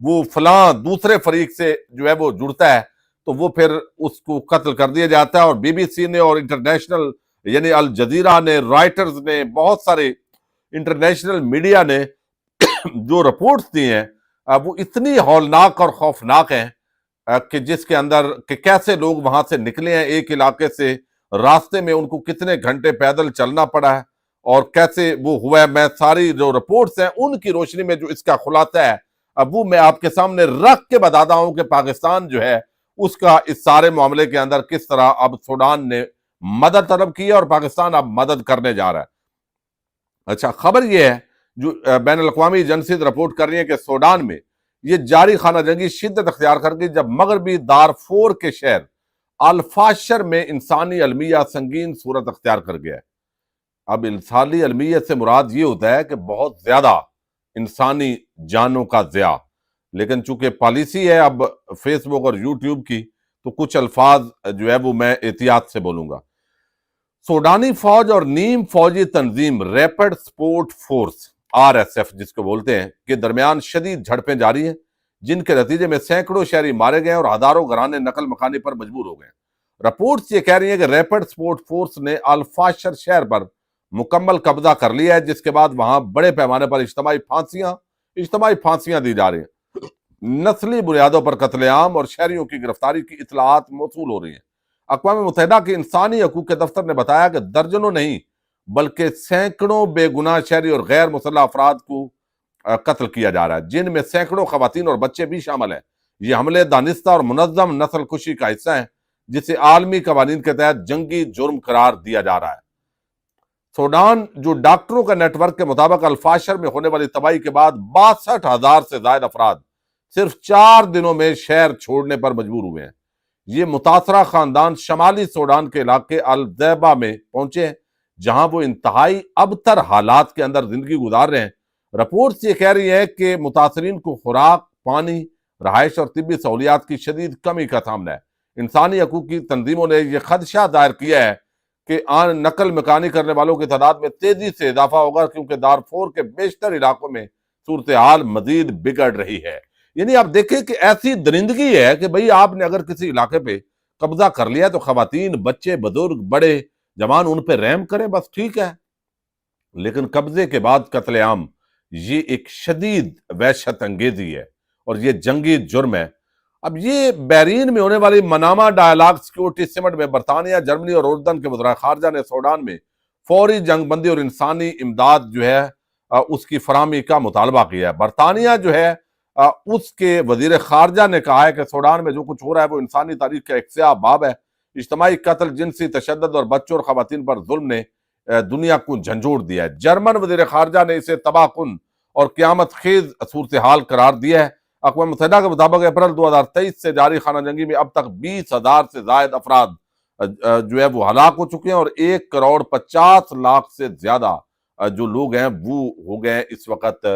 وہ فلاں دوسرے فریق سے جو ہے وہ جڑتا ہے تو وہ پھر اس کو قتل کر دیا جاتا ہے. اور بی بی سی نے اور انٹرنیشنل یعنی الجزیرہ نے، رائٹرز نے، بہت سارے انٹرنیشنل میڈیا نے جو رپورٹس دی ہیں وہ اتنی ہولناک اور خوفناک ہیں کہ جس کے اندر کہ کیسے لوگ وہاں سے نکلے ہیں ایک علاقے سے، راستے میں ان کو کتنے گھنٹے پیدل چلنا پڑا ہے اور کیسے وہ ہوا ہے. میں ساری جو رپورٹس ہیں ان کی روشنی میں جو اس کا خلاصہ ہے اب وہ میں آپ کے سامنے رکھ کے بتاتا ہوں کہ پاکستان جو ہے اس کا اس سارے معاملے کے اندر کس طرح اب سوڈان نے مدد طلب کی ہے اور پاکستان اب مدد کرنے جا رہا ہے. اچھا، خبر یہ ہے جو بین الاقوامی ایجنسیز رپورٹ کر رہی ہیں کہ سوڈان میں یہ جاری خانہ جنگی شدت اختیار کر گئی جب مغربی دارفور کے شہر الفاشر میں انسانی المیہ سنگین صورت اختیار کر گیا ہے. اب انسانی المیت سے مراد یہ ہوتا ہے کہ بہت زیادہ انسانی جانوں کا ضیاع، لیکن چونکہ پالیسی ہے اب فیس بک اور یوٹیوب کی تو کچھ الفاظ جو ہے وہ میں احتیاط سے بولوں گا. سوڈانی فوج اور نیم فوجی تنظیم ریپڈ سپورٹ فورس RSF جس کو بولتے ہیں کے درمیان شدید جھڑپیں جاری ہیں جن کے نتیجے میں سینکڑوں شہری مارے گئے اور ہزاروں گھرانے نقل مکانی پر مجبور ہو گئے. رپورٹس یہ کہہ رہی ہیں کہ ریپڈ سپورٹ فورس نے الفاشر شہر پر مکمل قبضہ کر لیا ہے جس کے بعد وہاں بڑے پیمانے پر اجتماعی پھانسیاں دی جا رہی ہیں، نسلی بنیادوں پر قتل عام اور شہریوں کی گرفتاری کی اطلاعات موصول ہو رہی ہیں. اقوام متحدہ کے انسانی حقوق کے دفتر نے بتایا کہ درجنوں نہیں بلکہ سینکڑوں بے گناہ شہری اور غیر مسلح افراد کو قتل کیا جا رہا ہے جن میں سینکڑوں خواتین اور بچے بھی شامل ہیں. یہ حملے دانستہ اور منظم نسل کشی کا حصہ ہیں جسے عالمی قوانین کے تحت جنگی جرم قرار دیا جا رہا ہے. سوڈان جو ڈاکٹروں کا نیٹ ورک کے مطابق الفاشر میں ہونے والی تباہی کے بعد 62,000 سے زائد افراد صرف 4 دنوں میں شہر چھوڑنے پر مجبور ہوئے ہیں. یہ متاثرہ خاندان شمالی سوڈان کے علاقے الزیبا میں پہنچے ہیں جہاں وہ انتہائی ابتر حالات کے اندر زندگی گزار رہے ہیں. رپورٹس یہ کہہ رہی ہیں کہ متاثرین کو خوراک، پانی، رہائش اور طبی سہولیات کی شدید کمی کا سامنا ہے. انسانی حقوق کی تنظیموں نے یہ خدشہ ظاہر کیا ہے کہ نقل مکانی کرنے والوں کی تعداد میں تیزی سے اضافہ ہوگا کیونکہ دارفور کے بیشتر علاقوں میں صورتحال مزید بگڑ رہی ہے. یعنی آپ دیکھیں کہ ایسی درندگی ہے کہ بھئی آپ نے اگر کسی علاقے پہ قبضہ کر لیا تو خواتین، بچے، بزرگ، بڑے، جوان ان پہ رحم کریں بس ٹھیک ہے، لیکن قبضے کے بعد قتل عام یہ ایک شدید وحشت انگیزی ہے اور یہ جنگی جرم ہے. اب یہ بحرین میں ہونے والی منامہ ڈائلاگ سیکورٹی سمٹ میں برطانیہ، جرمنی اور اردن کے وزراء خارجہ نے سوڈان میں فوری جنگ بندی اور انسانی امداد جو ہے اس کی فراہمی کا مطالبہ کیا ہے. برطانیہ جو ہے اس کے وزیر خارجہ نے کہا ہے کہ سوڈان میں جو کچھ ہو رہا ہے وہ انسانی تاریخ کا ایک سیاہ باب ہے. اجتماعی قتل، جنسی تشدد اور بچوں اور خواتین پر ظلم نے دنیا کو جھنجھوڑ دیا ہے. جرمن وزیر خارجہ نے اسے تباہ کن اور قیامت خیز صورتحال قرار دیا ہے. اقوام متحدہ کے مطابق اپریل 2023 سے جاری خانہ جنگی میں اب تک 20,000 سے زائد افراد جو ہے وہ ہلاک ہو چکے ہیں اور 1,50,00,000 سے زیادہ جو لوگ ہیں وہ ہو گئے ہیں اس وقت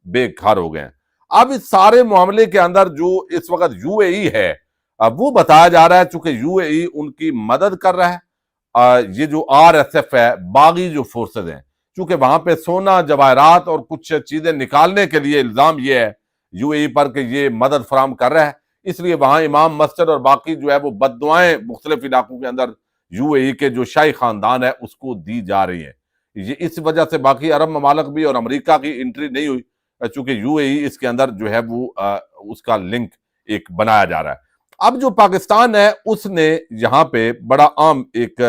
بے گھر ہو گئے ہیں. اب اس سارے معاملے کے اندر جو اس وقت UAE ہے وہ بتایا جا رہا ہے چونکہ UAE ان کی مدد کر رہا ہے. یہ جو RSF ہے، باغی جو فورسز ہیں، چونکہ وہاں پہ سونا، جواہرات اور کچھ چیزیں نکالنے کے لیے الزام یہ ہے UAE پر کہ یہ مدد فراہم کر رہا ہے، اس لیے وہاں امام مسجد اور باقی جو ہے وہ بددعائیں مختلف علاقوں کے اندر UAE کے جو شاہی خاندان ہے اس کو دی جا رہی ہیں. یہ اس وجہ سے باقی عرب ممالک بھی اور امریکہ کی انٹری نہیں ہوئی چونکہ UAE اس کے اندر جو ہے وہ اس کا لنک ایک بنایا جا رہا ہے. اب جو پاکستان ہے اس نے یہاں پہ بڑا عام ایک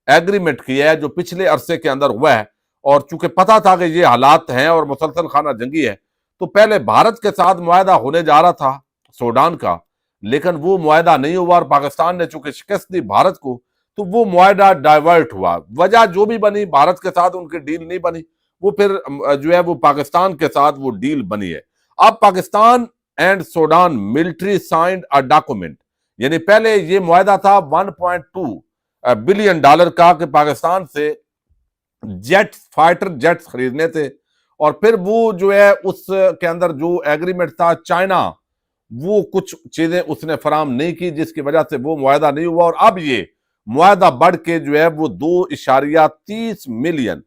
ایگریمنٹ کیا ہے جو پچھلے عرصے کے اندر ہوا ہے اور چونکہ پتا تھا کہ یہ حالات ہیں اور مسلسل خانہ جنگی ہے تو پہلے بھارت کے ساتھ معاہدہ ہونے جا رہا تھا سوڈان کا، لیکن وہ معاہدہ نہیں ہوا اور پاکستان نے چونکہ شکست دی بھارت کو تو وہ معاہدہ ڈائیورٹ ہوا. وجہ جو بھی بنی، بھارت کے ساتھ ان کی ڈیل نہیں بنی، وہ پھر جو ہے وہ پاکستان کے ساتھ وہ ڈیل بنی ہے. اب Pakistan and Sudan military signed a document, یعنی پہلے یہ معاہدہ تھا $1.2 بلین کا کہ پاکستان سے فائٹر جیٹس خریدنے تھے اور پھر وہ جو ہے اس کے اندر جو ایگریمنٹ تھا چائنا وہ کچھ چیزیں اس نے فراہم نہیں کی جس کی وجہ سے وہ معاہدہ نہیں ہوا اور اب یہ معاہدہ بڑھ کے جو ہے وہ 2.30 ملین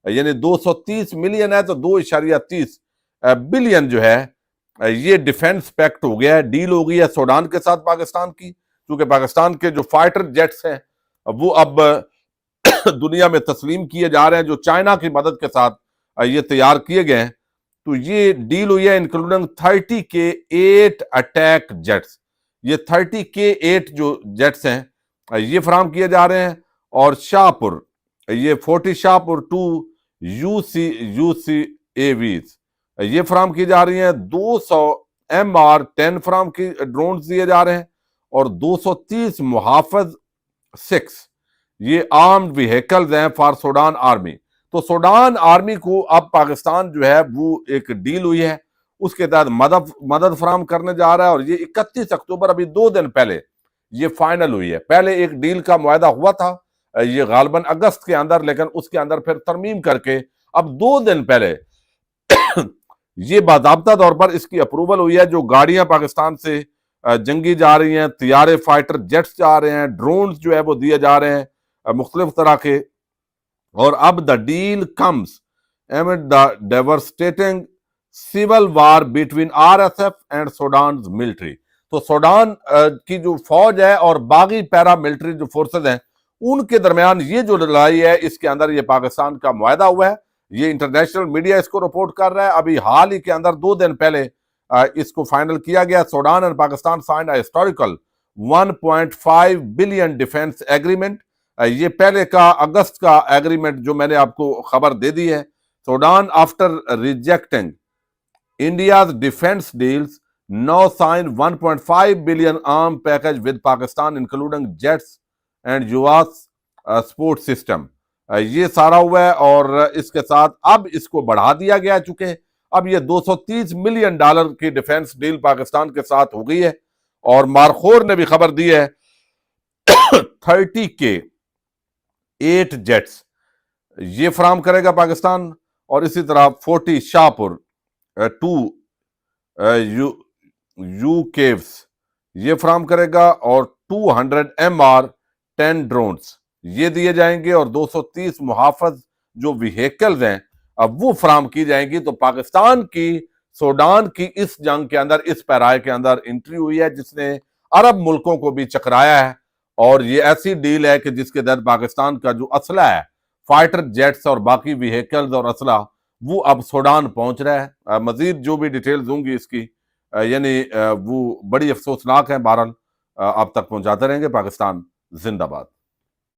یعنی 230 ملین ہے تو 2.30 بلین جو ہے یہ ڈیفنس پیکٹ ہو گیا ہے، ڈیل ہو گئی ہے سوڈان کے ساتھ پاکستان کی، کیونکہ پاکستان کے جو فائٹر جیٹس ہیں وہ اب دنیا میں تسلیم کیے جا رہے ہیں، جو چائنا کی مدد کے ساتھ یہ تیار کیے گئے ہیں۔ تو یہ ڈیل ہوئی ہے انکلوڈنگ 30K-8 اٹیک جیٹس، یہ 30K-8 جو جیٹس ہیں یہ فراہم کیے جا رہے ہیں، اور شاہپور یہ 40 شاہپور 2 UCAVs یہ فراہم کی جا رہی ہیں، 200 MR-10 فراہم کی ڈرونز دیے جا رہے ہیں، اور 230 محافظ 6 یہ آرمڈ ویہیکلز ہیں فار سوڈان آرمی۔ تو سوڈان آرمی کو اب پاکستان جو ہے وہ ایک ڈیل ہوئی ہے، اس کے تحت مدد فراہم کرنے جا رہا ہے، اور یہ 31 اکتوبر ابھی 2 دن پہلے یہ فائنل ہوئی ہے۔ پہلے ایک ڈیل کا معاہدہ ہوا تھا یہ غالباً اگست کے اندر، لیکن اس کے اندر پھر ترمیم کر کے اب 2 دن پہلے یہ باضابطہ طور پر اس کی اپروول ہوئی ہے۔ جو گاڑیاں پاکستان سے جنگی جا رہی ہیں، طیارے فائٹر جیٹس جا رہے ہیں، ڈرونز جو ہے وہ دیے جا رہے ہیں مختلف طرح کے، اور اب the deal comes amid the devastating civil war between RSF and Sudan's military۔ تو سوڈان کی جو فوج ہے اور باغی پیرا ملٹری جو فورسز ہیں ان کے درمیان یہ جو لڑائی ہے، اس کے اندر یہ پاکستان کا معاہدہ ہوا ہے، یہ انٹرنیشنل میڈیا اس کو رپورٹ کر رہا ہے۔ ابھی حال ہی کے اندر 2 دن پہلے اس کو فائنل کیا گیا۔ سوڈان اور Pakistan signed a historical 1.5 billion defence agreement, یہ پہلے کا اگست کا ایگریمنٹ جو میں نے آپ کو خبر دے دی ہے۔ Sudan after rejecting India's defense deals now signed 1.5 billion arm package with Pakistan including jets and US support system۔ یہ سارا ہوا ہے، اور اس کے ساتھ اب اس کو بڑھا دیا گیا، چونکہ اب یہ $230 ملین کی ڈیفنس ڈیل پاکستان کے ساتھ ہو گئی ہے۔ اور مارخور نے بھی خبر دی ہے 30K-8 جیٹس یہ فراہم کرے گا پاکستان، اور اسی طرح 40 شاہپور 2 UCAVs یہ فراہم کرے گا، اور 200 MR-10 ڈرونز یہ دیے جائیں گے، اور 230 محافظ جو ویہیکلز ہیں اب وہ فراہم کی جائیں گی۔ تو پاکستان کی سوڈان کی اس جنگ کے اندر، اس پیرائے کے اندر انٹری ہوئی ہے، جس نے عرب ملکوں کو بھی چکرایا ہے، اور یہ ایسی ڈیل ہے کہ جس کے تحت پاکستان کا جو اسلحہ ہے، فائٹر جیٹس اور باقی ویہیکلز اور اسلحہ، وہ اب سوڈان پہنچ رہا ہے۔ مزید جو بھی ڈیٹیلز ہوں گی اس کی یعنی وہ بڑی افسوسناک ہیں، بہرحال آپ تک پہنچاتے رہیں گے۔ پاکستان زندہ باد۔